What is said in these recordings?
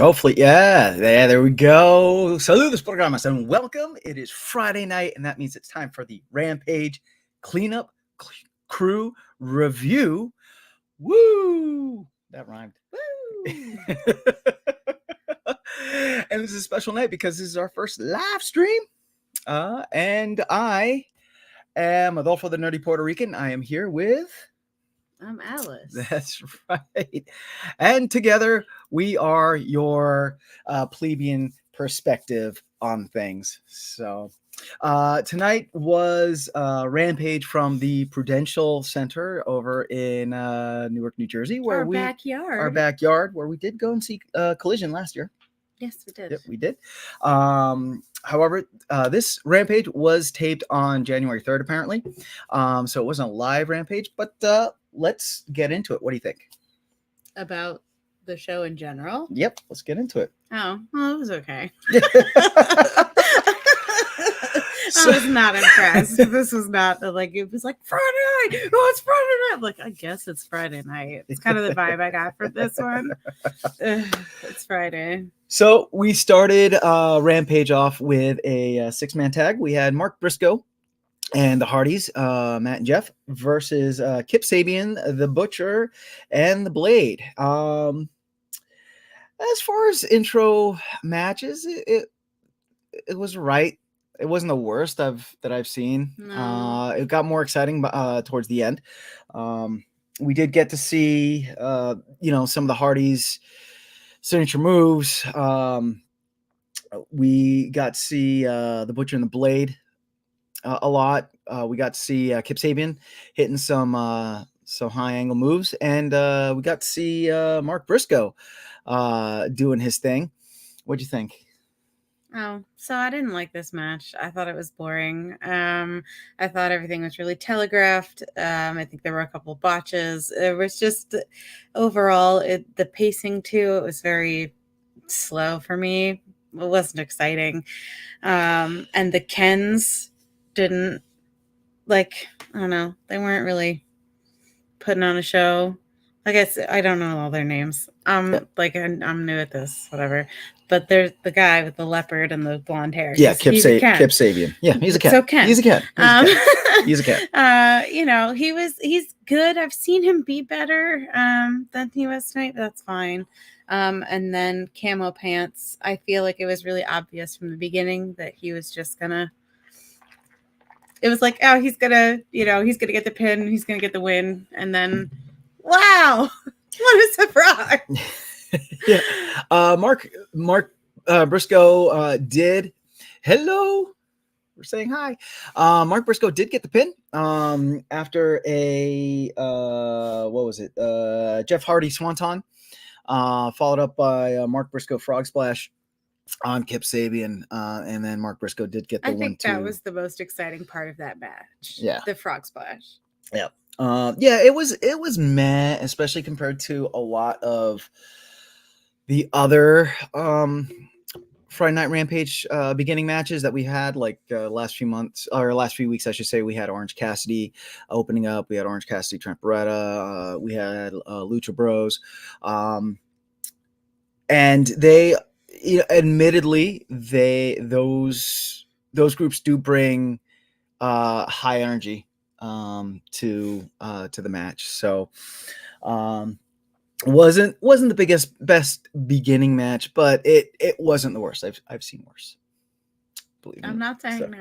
Hopefully, yeah, there we go. Saludos, programas, and welcome. It is Friday night, and that means it's time for the Rampage Cleanup Crew Review. Woo! That rhymed. Woo! And this is a special night because this is our first live stream. And I am Adolfo, the nerdy Puerto Rican. I am here with... I'm Alice. That's right. And together we are your plebeian perspective on things. So tonight was Rampage from the Prudential Center over in Newark, New Jersey, where our backyard, where we did go and see Collision last year. Yes, we did. Yep, we did. However, this Rampage was taped on January 3rd, apparently. So it wasn't a live Rampage, but let's get into it. What do you think? About the show in general? Yep, let's get into it. Oh, well, it was okay. I was not impressed. This was not it was like Friday night. Oh, it's Friday night. I'm like, I guess it's Friday night. It's kind of the vibe I got for this one. It's Friday. So we started Rampage off with a 6-man tag. We had Mark Briscoe and the Hardys, Matt and Jeff, versus Kip Sabian, the Butcher, and the Blade. As far as intro matches, it was right. It wasn't the worst that I've seen. No. It got more exciting towards the end. We did get to see, some of the Hardys' signature moves. We got to see the Butcher and the Blade a lot. We got to see Kip Sabian hitting some high angle moves, and we got to see Mark Briscoe doing his thing. What'd you think? Oh, so I didn't like this match. I thought it was boring. I thought everything was really telegraphed. I think there were a couple botches. It was just overall, the pacing too, it was very slow for me. It wasn't exciting. And the Kens didn't, I don't know, they weren't really putting on a show. I guess I don't know all their names. I'm new at this, whatever. But there's the guy with the leopard and the blonde hair. Yeah, Kip Sabian. Yeah, he's a Ken. So Ken. He's a Ken. He's a Ken. He's good. I've seen him be better than he was tonight. That's fine. And then Camo Pants. I feel like it was really obvious from the beginning that he was just gonna. It was like, oh, he's gonna get the pin. He's gonna get the win, and then. Wow, what a surprise. Yeah. Mark Briscoe did. Hello. We're saying hi. Mark Briscoe did get the pin after a what was it? Jeff Hardy Swanton, followed up by Mark Briscoe Frog Splash on Kip Sabian, and then Mark Briscoe did get the 1-2. I think that was the most exciting part of that match. Yeah, the Frog Splash. Yeah. It was meh, especially compared to a lot of the other Friday Night Rampage beginning matches that we had, last few months or last few weeks, I should say. We had Orange Cassidy opening up. We had Orange Cassidy, Trent Beretta. We had Lucha Bros, and they, admittedly, those groups do bring high energy to the match. So wasn't the best beginning match, but it wasn't the worst. I've seen worse. Believe me. I'm not saying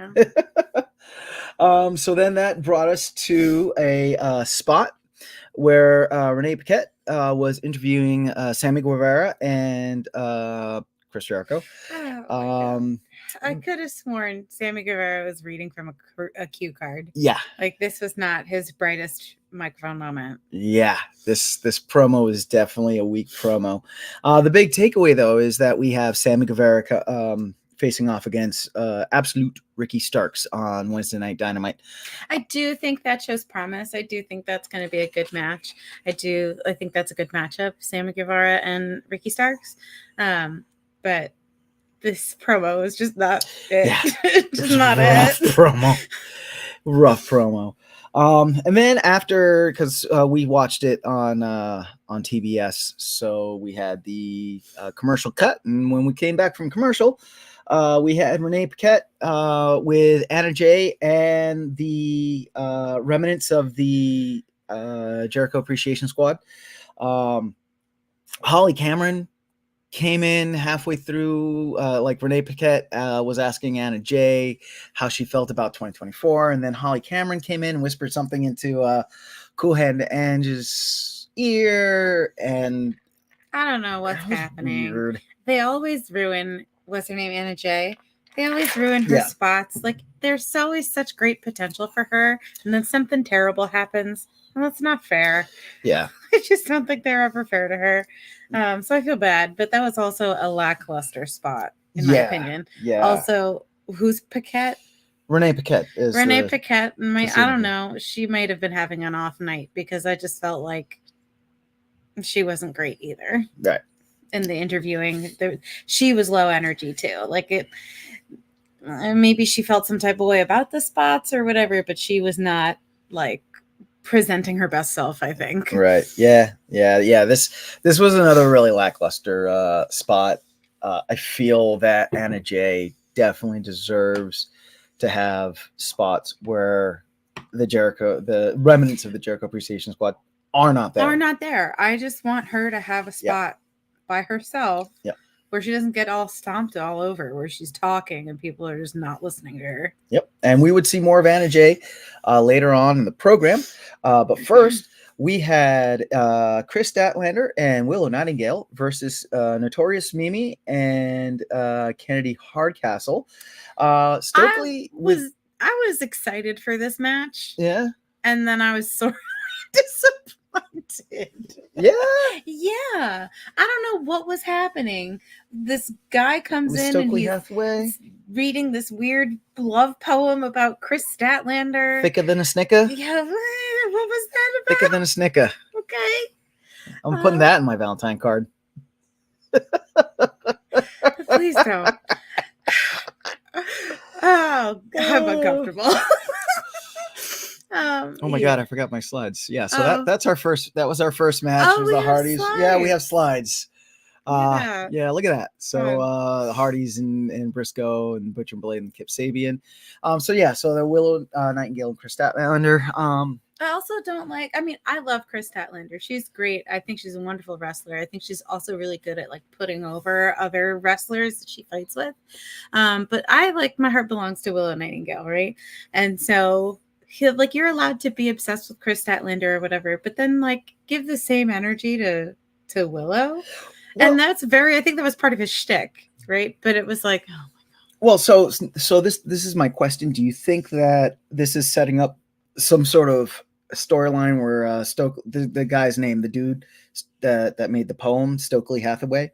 no. So then that brought us to a spot where Renee Paquette was interviewing Sammy Guevara and Chris Jericho. I could have sworn Sammy Guevara was reading from a cue card. Yeah. This was not his brightest microphone moment. Yeah. This promo is definitely a weak promo. The big takeaway, though, is that we have Sammy Guevara facing off against Absolute Ricky Starks on Wednesday Night Dynamite. I do think that shows promise. I do think that's going to be a good match. I think that's a good matchup, Sammy Guevara and Ricky Starks. But this promo is just not it. Yeah. Just not it. Rough promo. And then after, because we watched it on TBS, so we had the commercial cut, and when we came back from commercial, we had Renee Paquette with Anna Jay and the remnants of the Jericho Appreciation Squad. Holly Cameron came in halfway through, like Renee Paquette was asking Anna Jay how she felt about 2024, and then Holly Cameron came in and whispered something into Cool Hand Angie's ear, and I don't know what's happening. Weird. They always ruin, what's her name, Anna Jay? They always ruin her spots. Like, there's always such great potential for her, and then something terrible happens. And that's not fair. Yeah. I just don't think they're ever fair to her. So I feel bad, but that was also a lackluster spot, in my opinion. Yeah. Also, who's Paquette? Renee Paquette is Renee Paquette. I don't know. She might have been having an off night because I just felt like she wasn't great either. Right. In the interviewing, she was low energy too. Like it, maybe she felt some type of way about the spots or whatever, but she was not like presenting her best self, I think. Right. Yeah. This was another really lackluster spot. I feel that Anna Jay definitely deserves to have spots where the remnants of the Jericho Appreciation Squad are not there. I just want her to have a spot by herself where she doesn't get all stomped all over, where she's talking and people are just not listening to her. Yep. And we would see more of Anna Jay later on in the program. But first, we had Chris Statlander and Willow Nightingale versus Notorious Mimi and Kennedy Hardcastle. Stokely I was excited for this match. Yeah. And then I was sort of disappointed. Yeah. I don't know what was happening. This guy comes in and he's reading this weird love poem about Chris Statlander. Thicker than a snicker? Yeah. What was that about? Thicker than a snicker. Okay. I'm putting that in my Valentine card. Please don't. Oh, I'm uncomfortable. Oh my God, I forgot my slides. Yeah, so that was our first match. Was the Hardys. Yeah, we have slides. Yeah, look at that. So the Hardys and Briscoe and Butcher and Blade and Kip Sabian. So the Willow Nightingale and Chris Statlander. I also don't I love Chris Statlander. She's great. I think she's a wonderful wrestler. I think she's also really good at like putting over other wrestlers that she fights with. But my heart belongs to Willow Nightingale, right? And so you're allowed to be obsessed with Chris Statlander or whatever, but then like give the same energy to Willow. Well, and I think that was part of his shtick, right? But it was like, oh my God. Well, so this is my question. Do you think that this is setting up some sort of storyline where the guy's name, the dude that made the poem, Stokely Hathaway,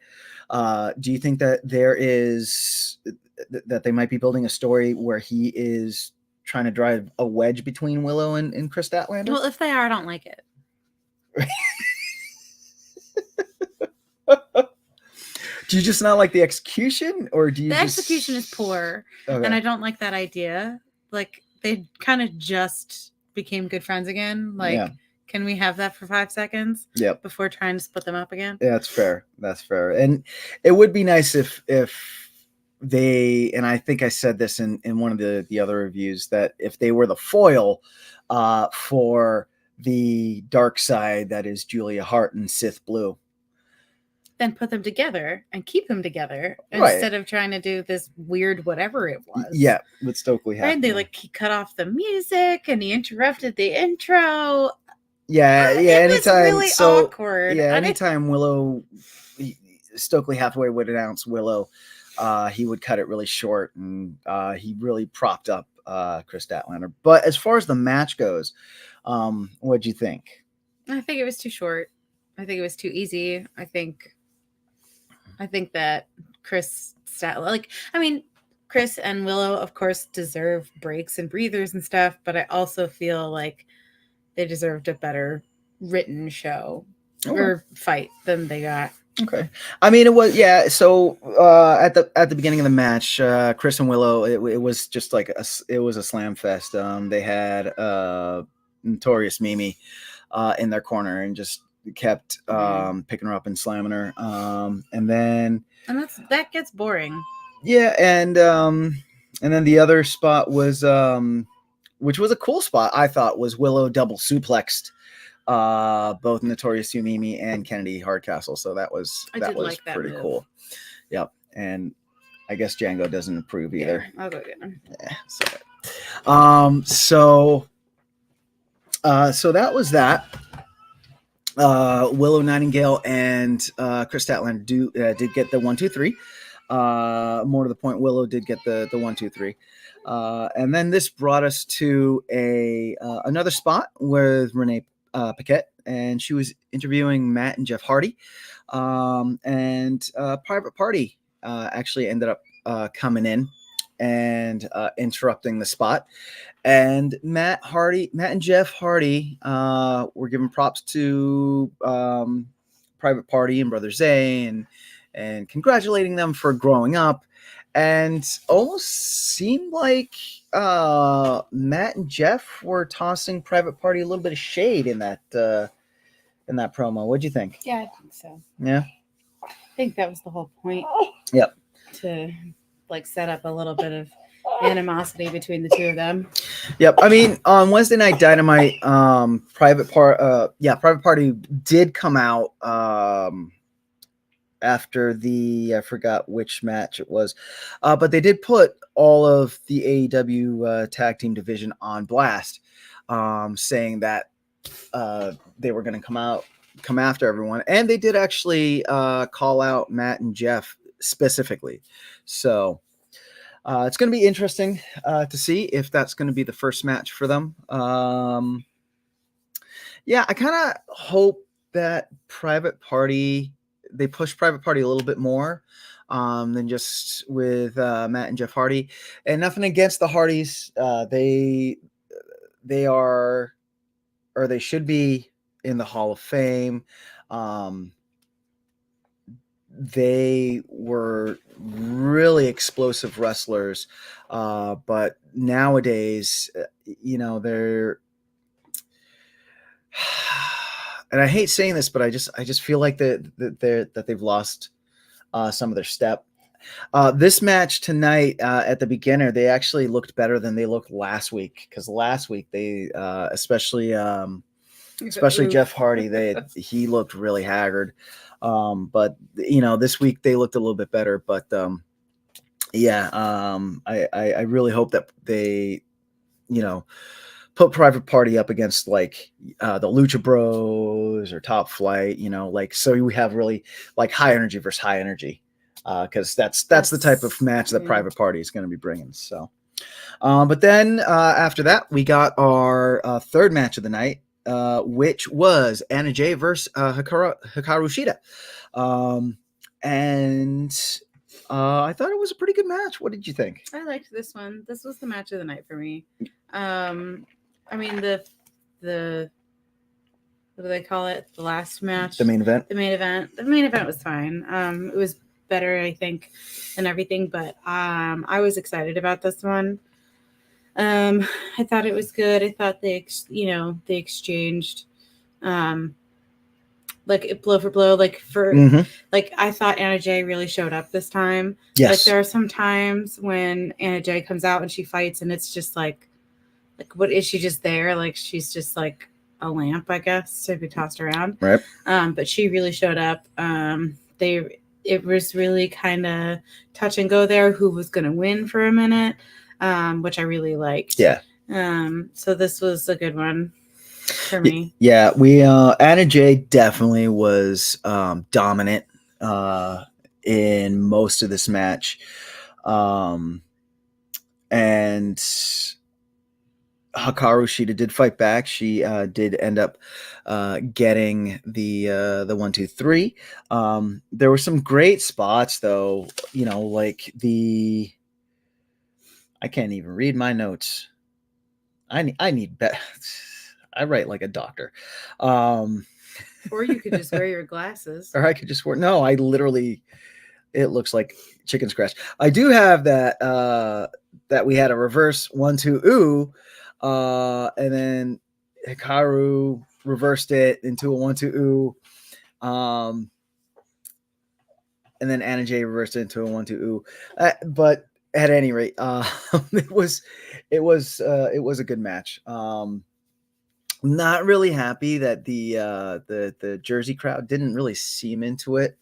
do you think that that they might be building a story where he is trying to drive a wedge between Willow and Chris Statlander? Well, if they are, I don't like it. Do you just not like the execution, or do you? The execution is poor, and I don't like that idea. Like they kind of just became good friends again. Like, can we have that for 5 seconds? Yep. Before trying to split them up again. Yeah, that's fair. That's fair, and it would be nice if they, and I think I said this in one of the other reviews, that if they were the foil for the dark side that is Julia Hart and Sith Blue, then put them together and keep them together instead of trying to do this weird whatever it was. Yeah, with Stokely Hathaway. Right? He cut off the music and he interrupted the intro. Yeah, it was really awkward. Yeah, anytime Stokely Hathaway would announce Willow, he would cut it really short, and he really propped up Chris Statlander. But as far as the match goes, what'd you think? I think it was too short. I think it was too easy. I think that Chris and Willow, of course, deserve breaks and breathers and stuff, but I also feel like they deserved a better written show or fight than they got. Okay. I mean, it was, so at the beginning of the match, Chris and Willow, it was just like it was a slam fest. They had Notorious Mimi in their corner and just kept picking her up and slamming her. And then that gets boring. Yeah, and then the other spot was which was a cool spot, I thought, was Willow double suplexed both Notorious Mimi and Kennedy Hardcastle. So that was like that pretty move. cool. Yep. And I guess Django doesn't approve either. Yeah, I'll go get him. Yeah, so that was that. Willow Nightingale and Chris Statlander did get the 1, 2, 3. More to the point, Willow did get the 1, 2, 3. And then this brought us to another spot with Renee Paquette, and she was interviewing Matt and Jeff Hardy. And Private Party actually ended up coming in and interrupting the spot. And Matt and Jeff Hardy were giving props to Private Party and Brother Zay and congratulating them for growing up, and almost seemed like Matt and Jeff were tossing Private Party a little bit of shade in that promo. What'd you think? Yeah, I think so. Yeah, I think that was the whole point. Yep. To set up a little bit of animosity between the two of them. Yep. I mean, on Wednesday Night Dynamite, Private Party did come out after I forgot which match it was, but they did put all of the AEW tag team division on blast, saying that they were going to come after everyone, and they did actually call out Matt and Jeff specifically. So it's going to be interesting to see if that's going to be the first match for them. Yeah, I kind of hope that they push Private Party a little bit more than just with Matt and Jeff Hardy. And nothing against the Hardys. They are, or they should be, in the Hall of Fame. They were really explosive wrestlers, but nowadays, they're, and I hate saying this, but I just feel like that they've lost some of their step. This match tonight at the beginner, they actually looked better than they looked last week, because last week they especially Jeff Hardy, he looked really haggard. But this week they looked a little bit better. But I really hope that they put Private Party up against like the Lucha Bros or Top Flight, so we have really like high energy versus high energy, because that's the type of match that Private Party is going to be bringing. So but then after that we got our third match of the night, which was Anna Jay versus Hikaru Shida. And I thought it was a pretty good match. What did you think? I liked this one. This was the match of the night for me. I mean, the what do they call it? The last match? The main event? The main event was fine. It was better, I think, than everything, but I was excited about this one. I thought it was good. I thought they exchanged like blow for blow, like I thought Anna Jay really showed up this time. Yes. Like there are some times when Anna Jay comes out and she fights and it's just like what is she just there? Like she's just like a lamp, I guess, to be tossed around. Right. But she really showed up. It was really kind of touch and go there who was going to win for a minute. Which I really liked. Yeah. So this was a good one for me. Yeah, Anna Jay definitely was dominant in most of this match. And Hikaru Shida did fight back. She did end up getting the 1, 2, 3. There were some great spots though, like I can't even read my notes. I need I write like a doctor. Or you could just wear your glasses. Or I could just wear. No, I literally. It looks like chicken scratch. I do have that. That we had a reverse 1, 2, ooh, and then Hikaru reversed it into a 1-2 ooh. And then Anna Jay reversed it into a 1-2 ooh. But at any rate, it was a good match. Not really happy that the Jersey crowd didn't really seem into it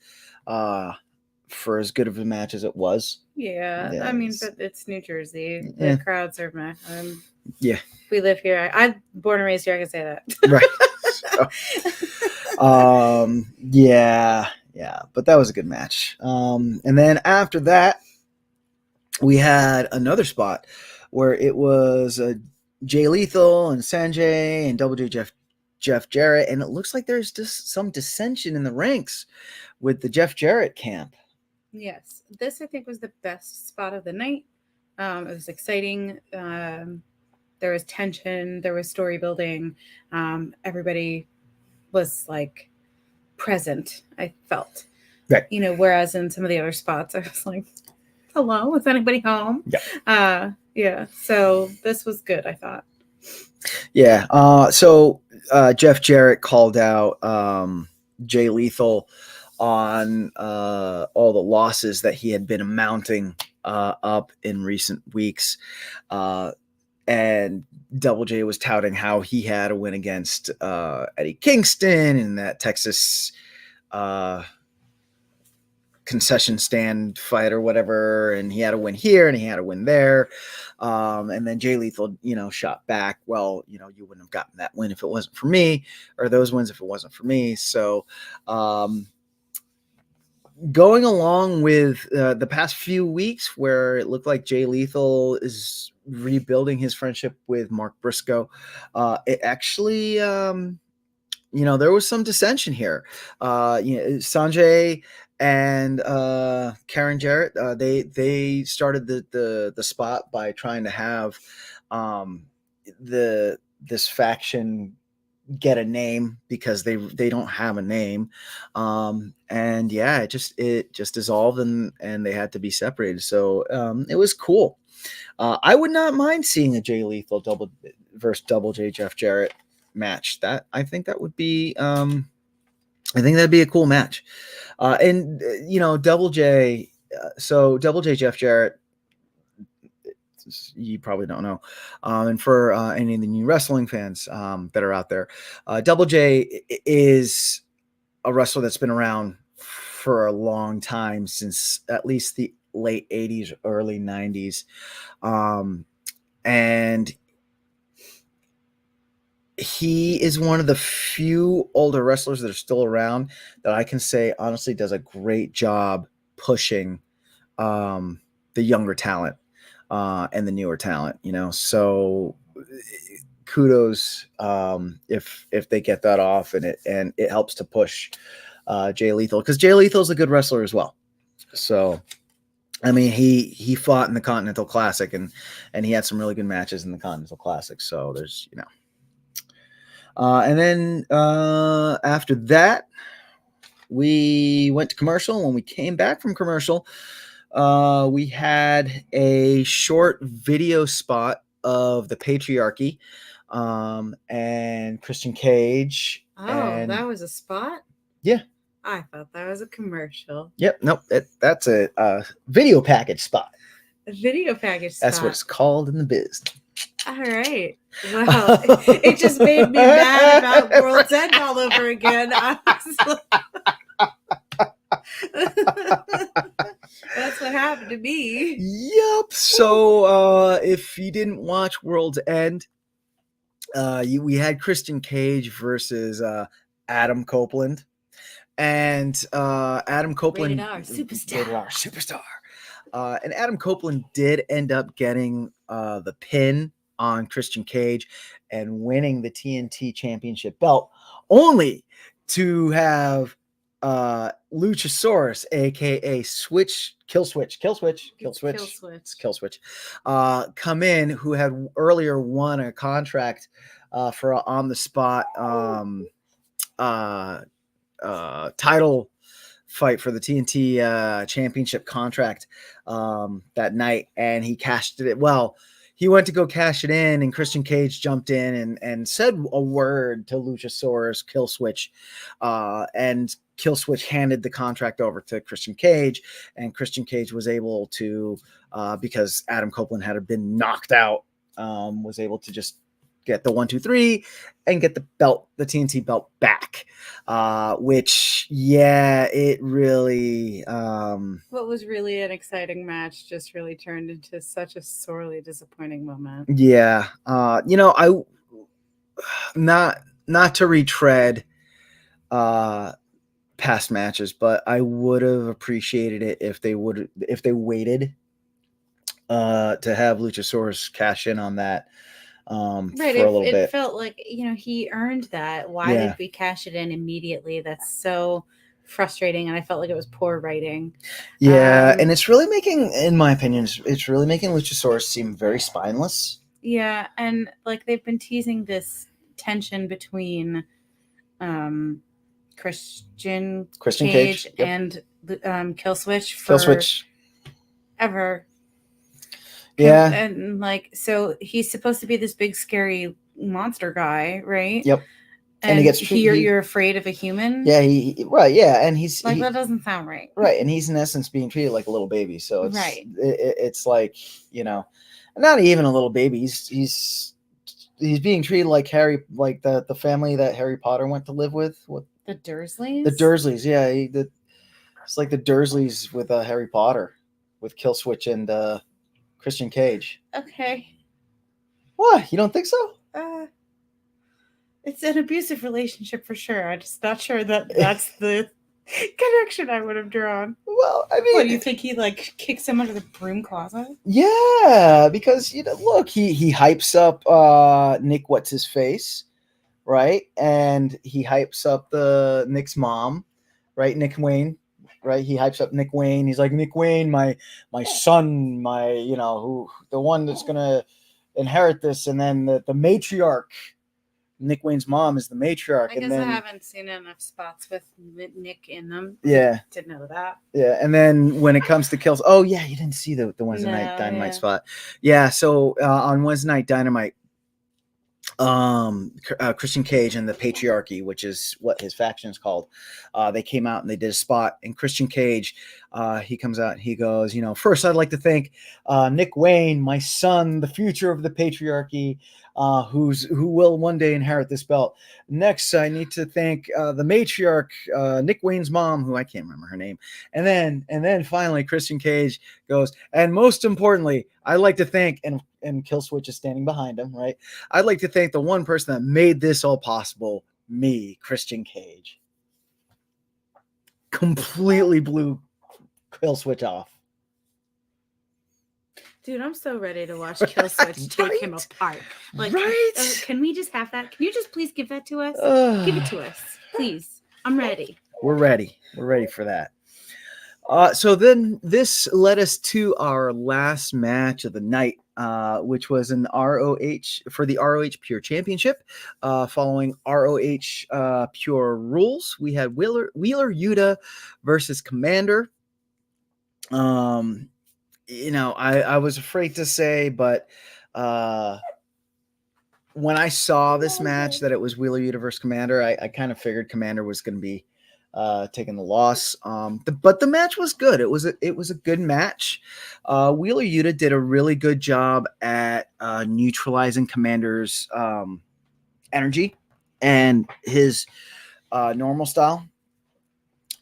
for as good of a match as it was. Yeah, I mean, but it's New Jersey. The Yeah. crowds are meh. Yeah. We live here. I'm born and raised here. I can say that. Right. So, yeah. But that was a good match. And then after that, we had another spot where it was Jay Lethal and Sanjay and Double J Jeff Jarrett, and it looks like there's just some dissension in the ranks with the Jeff Jarrett camp. Yes, this I think was the best spot of the night. It was exciting. There was tension. There was story building. Everybody was like present. I felt, right. Whereas in some of the other spots, I was like, "Hello, is anybody home?" Yeah. Yeah. So this was good, I thought. Yeah. So Jeff Jarrett called out Jay Lethal on all the losses that he had been amounting up in recent weeks. And Double J was touting how he had a win against Eddie Kingston in that Texas concession stand fight or whatever, and he had a win here and he had a win there. And then Jay Lethal, shot back, well, you wouldn't have gotten that win if it wasn't for me, or those wins if it wasn't for me. So going along with the past few weeks where it looked like Jay Lethal is rebuilding his friendship with Mark Briscoe, it actually, there was some dissension here. Sanjay and Karen Jarrett, they started the spot by trying to have this faction get a name because they don't have a name, and yeah, it just dissolved and they had to be separated. So it was cool. I would not mind seeing a Jay Lethal versus Double J Jeff Jarrett match. That I think that would be I think that'd be a cool match. And Double J, so Double J Jeff Jarrett, you probably don't know, and for any of the new wrestling fans that are out there, Double J is a wrestler that's been around for a long time, since at least the late 80s, early 90s, and he is one of the few older wrestlers that are still around that I can say honestly does a great job pushing the younger talent and the newer talent, so kudos if they get that off, and it helps to push Jay Lethal, because Jay Lethal is a good wrestler as well. So I mean, he fought in the Continental Classic, and he had some really good matches in the Continental Classic. So there's and then after that, we went to commercial. When we came back from commercial, we had a short video spot of the patriarchy and Christian Cage. Oh, that was a spot? Yeah. I thought that was a commercial. Yep. Nope. That's a video package spot. A video package spot. That's what it's called in the biz. All right. Well, it just made me mad about World's End all over again. Honestly. That's what happened to me. Yep. So if you didn't watch World's End, we had Christian Cage versus Adam Copeland. And Adam Copeland, Rated R, superstar. And Adam Copeland did end up getting the pin on Christian Cage and winning the TNT Championship belt, only to have Luchasaurus, aka Kill Switch, come in, who had earlier won a contract for on the spot title fight for the TNT championship contract that night, and he cashed it. Well, he went to go cash it in, and Christian Cage jumped in and said a word to Luchasaurus Killswitch, and Killswitch handed the contract over to Christian Cage, and Christian Cage was able to, because Adam Copeland had been knocked out, was able to just get the 1, 2, 3 and get the belt, the TNT belt back, which, yeah, it really, what was really an exciting match just really turned into such a sorely disappointing moment. yeah, I not to retread past matches, but I would have appreciated it if they waited to have Luchasaurus cash in on that, Right. for a little It bit. felt like, he earned that. Why Yeah. did we cash it in immediately? That's so frustrating. And I felt like it was poor writing. Yeah, and it's really making, in my opinion, it's really making Luchasaurus seem very spineless. Yeah, and like they've been teasing this tension between Christian Cage Cage, yep. and Killswitch Killswitch. ever. Yeah. And like, so he's supposed to be this big scary monster guy, right? Yep. And you're afraid of a human. Yeah, right. Yeah, and he's like, that doesn't sound right. Right, and he's in essence being treated like a little baby. So it's right. It's like, not even a little baby. He's being treated like Harry, like the family that Harry Potter went to live with. What, the Dursleys? The Dursleys, yeah. It's like the Dursleys with Harry Potter, with Killswitch and Christian Cage. Okay. What? You don't think so? It's an abusive relationship for sure. I'm just not sure that that's the connection I would have drawn. Well, I mean, what do you think? He like kicks him under the broom closet? Yeah, because look, he hypes up Nick, what's his face, right? And he hypes up Nick's mom, right? Nick Wayne, right? He hypes up Nick Wayne. He's like, Nick Wayne, my son, my who the one that's gonna inherit this, and then the matriarch. Nick Wayne's mom is the matriarch. I guess I haven't seen enough spots with Nick in them. Yeah. To know that. Yeah. And then when it comes to kills, oh, yeah, you didn't see the Wednesday Night Dynamite spot. Yeah. So on Wednesday Night Dynamite, Christian Cage and the Patriarchy, which is what his faction is called, they came out and they did a spot. And Christian Cage, he comes out and he goes, first I'd like to thank Nick Wayne, my son, the future of the Patriarchy, who will one day inherit this belt. Next, I need to thank the matriarch, Nick Wayne's mom, who I can't remember her name. And then finally, Christian Cage goes, and most importantly, I'd like to thank, and Killswitch is standing behind him, right? I'd like to thank the one person that made this all possible, me, Christian Cage. Completely blew Killswitch off. Dude, I'm so ready to watch Killswitch take him apart. Like, right? Can we just have that? Can you just please give that to us? Give it to us, please. I'm ready. We're ready. We're ready for that. So then this led us to our last match of the night, which was an ROH for the ROH Pure Championship. Following ROH Pure Rules, we had Wheeler Yuta versus Commander. I was afraid to say, but when I saw this match that it was Wheeler Yuta versus Commander, I kind of figured Commander was going to be taking the loss. But the match was good. It was a good match. Wheeler Yuta did a really good job at neutralizing Commander's energy and his normal style.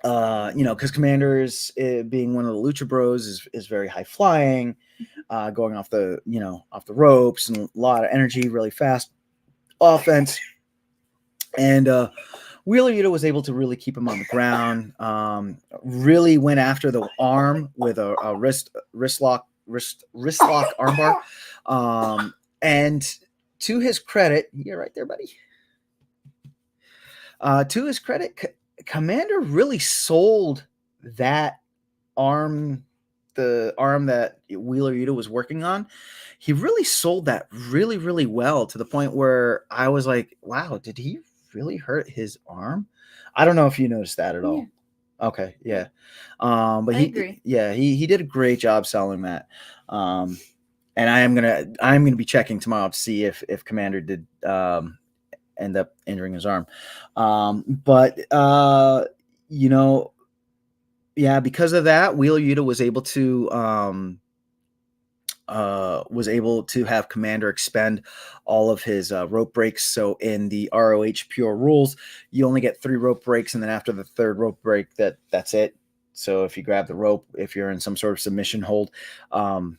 Because Commander is being one of the Lucha Bros is very high flying, going off the ropes and a lot of energy, really fast offense. And Wheeler Yuta was able to really keep him on the ground. Really went after the arm with a wrist lock armbar. And to his credit, you're right there, buddy. To his credit, Commander really sold that arm, the arm that Wheeler Yuta was working on. He really sold that really, really well, to the point where I was like, wow, did he really hurt his arm? I don't know if you noticed that at all. Yeah. Okay, yeah. But I agree. Yeah, he did a great job selling that. and I'm gonna be checking tomorrow to see if Commander did end up injuring his arm. But you know, yeah, because of that, Wheeler Yuta was able to have Commander expend all of his rope breaks. So in the ROH Pure rules, you only get 3 rope breaks, and then after the 3rd rope break, that's it. So if you grab the rope, if you're in some sort of submission hold, the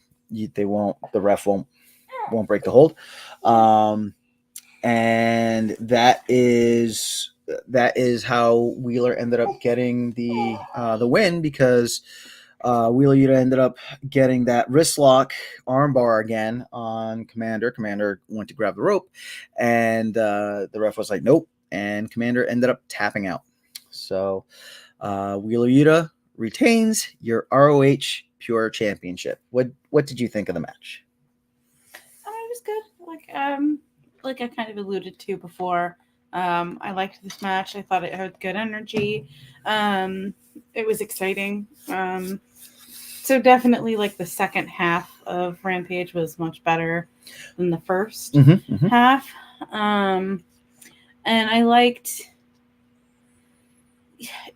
ref won't break the hold. And that is how Wheeler ended up getting the win, because Wheeler Yuta ended up getting that wrist lock armbar again on Commander. Commander went to grab the rope, and the ref was like, nope, and Commander ended up tapping out. So Wheeler Yuta retains your ROH Pure Championship. What did you think of the match? It was good. Like I kind of alluded to before, I liked this match. I thought it had good energy. It was exciting. So definitely, like, the second half of Rampage was much better than the first half. And I liked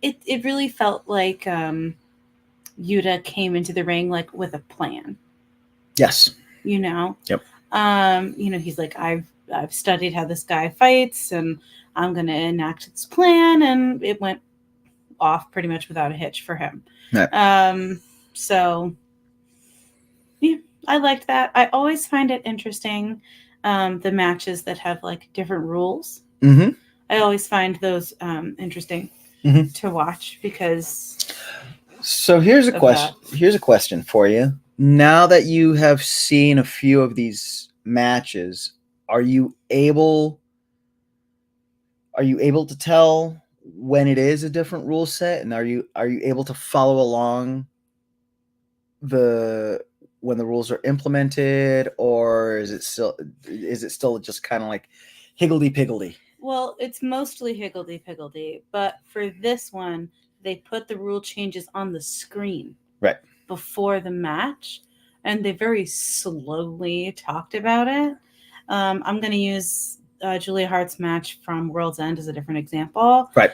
it. It really felt like Yuta came into the ring like with a plan. Yes. Yep. He's like, I've studied how this guy fights, and I'm going to enact this plan, and it went off pretty much without a hitch for him. Right. So yeah, I liked that. I always find it interesting, the matches that have like different rules. I always find those interesting to watch, because. So here's a question. Here's a question for you. Now that you have seen a few of these matches, are you able to tell when it is a different rule set, and are you able to follow along when the rules are implemented, or is it still just kind of like higgledy-piggledy? Well, it's mostly higgledy-piggledy, but for this one, they put the rule changes on the screen right before the match, and they very slowly talked about it. I'm going to use Julia Hart's match from World's End as a different example. Right.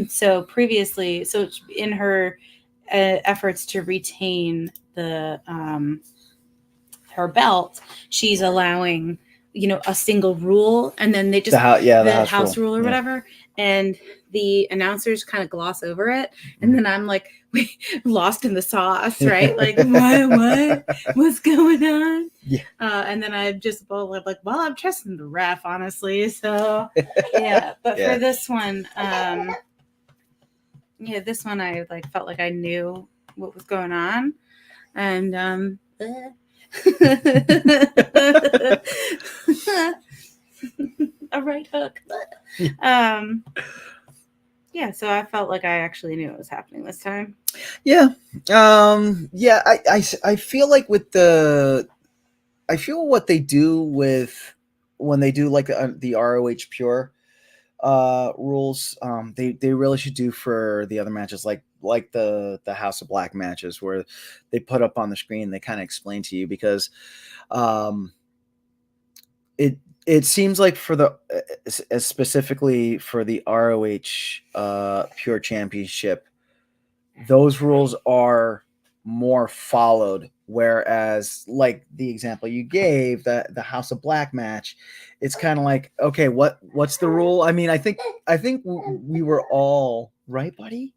So previously, in her efforts to retain the her belt, she's allowing a single rule, and then they just the house rule or whatever, and the announcers kind of gloss over it, and then I'm like lost in the sauce, right? Like, what's going on? Yeah. And then I just like, well, I'm trusting the ref, honestly. So yeah, but for this one, this one I like felt like I knew what was going on, and a right hook. Yeah, so I felt like I actually knew it was happening this time. Yeah. I feel like what they do when they do like the ROH Pure rules, they really should do for the other matches, like the House of Black matches, where they put up on the screen, they kind of explain to you, because it seems like for the specifically for the ROH Pure Championship, those rules are more followed, whereas like the example you gave, the House of Black match, it's kind of like, okay, what's the rule? I mean, I think we were all right, buddy.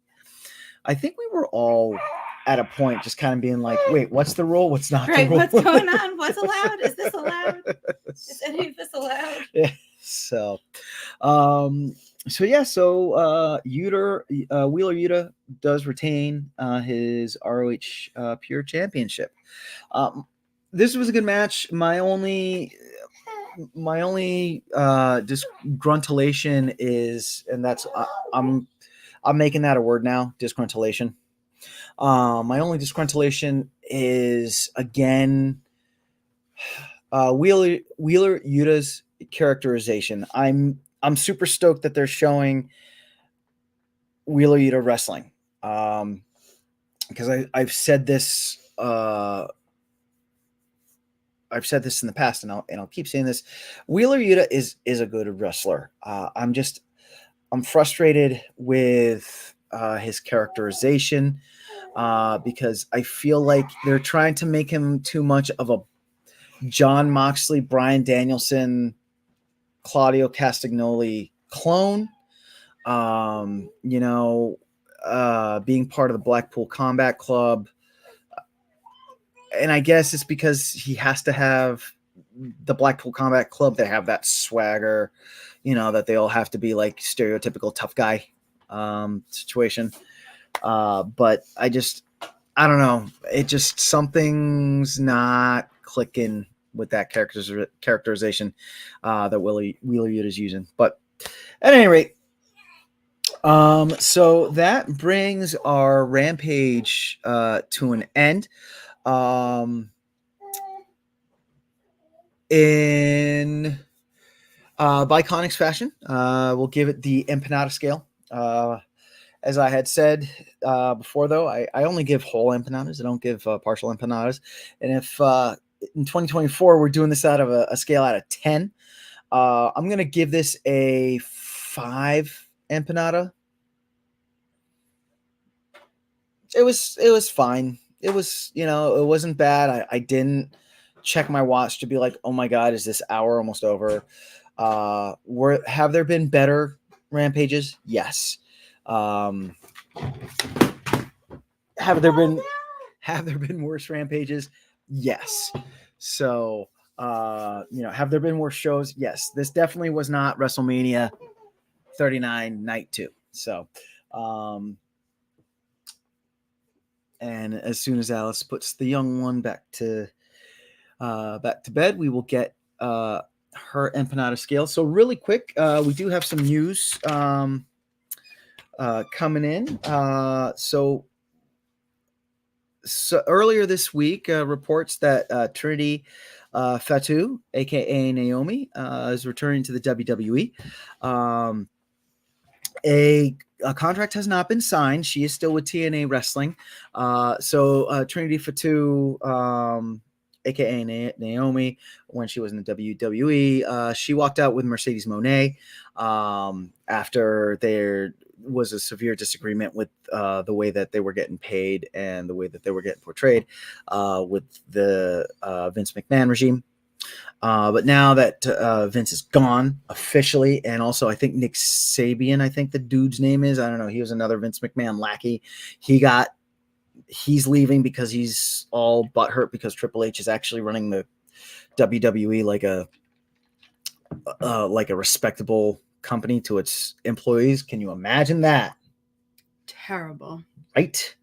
I think we were all at a point just kind of being like, wait, what's the rule? What's not the rule? What's going on? What's allowed? Is this allowed? Is any of this allowed? Yeah. So Wheeler Yuta does retain his ROH Pure Championship. This was a good match. My only disgruntulation is, and that's I'm making that a word now, disgruntulation. My only disgruntulation is, again, Wheeler Yuta's characterization. I'm super stoked that they're showing Wheeler Yuta wrestling, because I've said this I've said this in the past, and I'll keep saying this. Wheeler Yuta is a good wrestler. I'm frustrated with his characterization because I feel like they're trying to make him too much of a John Moxley, Bryan Danielson, Claudio Castagnoli clone. Being part of the Blackpool Combat Club. And I guess it's because he has to have the Blackpool Combat Club. They have that swagger, that they all have to be like stereotypical tough guy situation. But I don't know. It just, something's not clicking with that characterization that Wheeler Yuta is using. But at any rate, so that brings our Rampage to an end. In Biconic's fashion, we'll give it the empanada scale. As I had said before, though, I only give whole empanadas. I don't give partial empanadas. And if in 2024 we're doing this out of a scale out of 10, I'm going to give this a 5 empanada. It was fine. It was, it wasn't bad. I didn't check my watch to be like, oh my God, is this hour almost over? Have there been better Rampages? Yes. Have there been worse Rampages? Yes. So, have there been worse shows? Yes. This definitely was not WrestleMania 39 night 2. So, and as soon as Alice puts the young one back to bed, we will get her empanada scale. So really quick, we do have some news coming in. So earlier this week, reports that Trinity Fatu, aka Naomi, is returning to the WWE. A contract has not been signed. She is still with TNA Wrestling. So Trinity Fatu, aka Naomi, when she was in the WWE, she walked out with Mercedes Moné after there was a severe disagreement with the way that they were getting paid and the way that they were getting portrayed with the Vince McMahon regime. But now that Vince is gone officially, and also I think Nick Sabian, I think the dude's name is, I don't know, he was another Vince McMahon lackey. He's leaving because he's all butthurt because Triple H is actually running the WWE like a respectable company to its employees. Can you imagine that? Terrible. Right?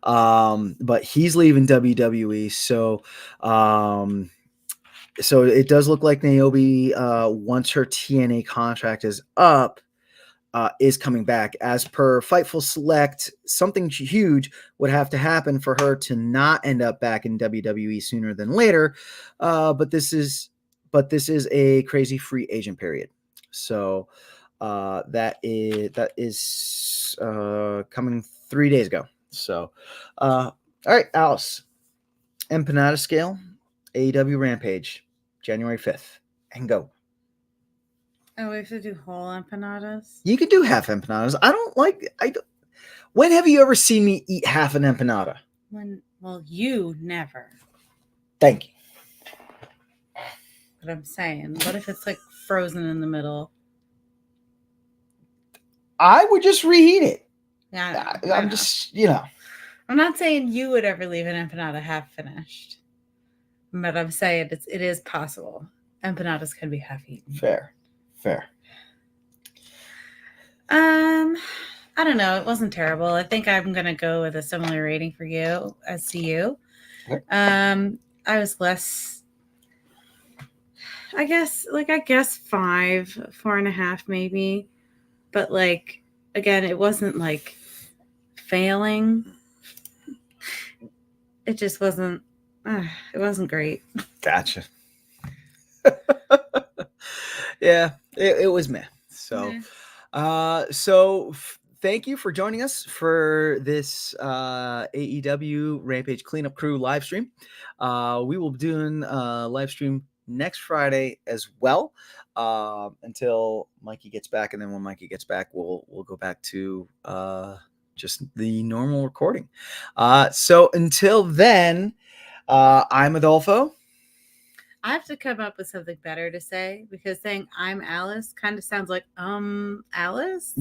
But he's leaving WWE, so it does look like Naomi, once her TNA contract is up, is coming back. As per Fightful Select, something huge would have to happen for her to not end up back in WWE sooner than later. But this is a crazy free agent period. So that is coming 3 days ago. So all right, Alice, empanada scale, AEW Rampage, January 5th, and go. Oh, we have to do whole empanadas? You could do half empanadas. When have you ever seen me eat half an empanada? Well, you never. Thank you. But I'm saying, what if it's like frozen in the middle? I would just reheat it. Yeah, I'm just, I'm not saying you would ever leave an empanada half finished, but I'm saying it is possible. Empanadas can be half eaten. Fair. I don't know. It wasn't terrible. I think I'm gonna go with a similar rating for you as to you. Okay. I was less. I guess 5, 4.5 maybe, but again, it wasn't failing. It just wasn't. It wasn't great. Gotcha. Yeah, it was meh. So, Yeah. thank you for joining us for this AEW Rampage Cleanup Crew live stream. We will be doing a live stream next Friday as well, until Mikey gets back, and then when Mikey gets back, we'll go back to just the normal recording. So until then, I'm Adolfo. I have to come up with something better to say, because saying I'm Alice kind of sounds like Alice.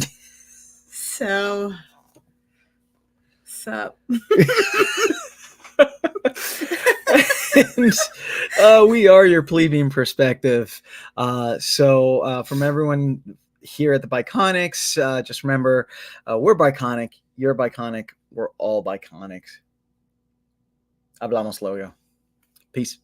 So sup. And we are your plebeian perspective. So from everyone here at the Biconics, just remember, we're Biconic, you're Biconic, we're all Biconics. Hablamos luego. Peace.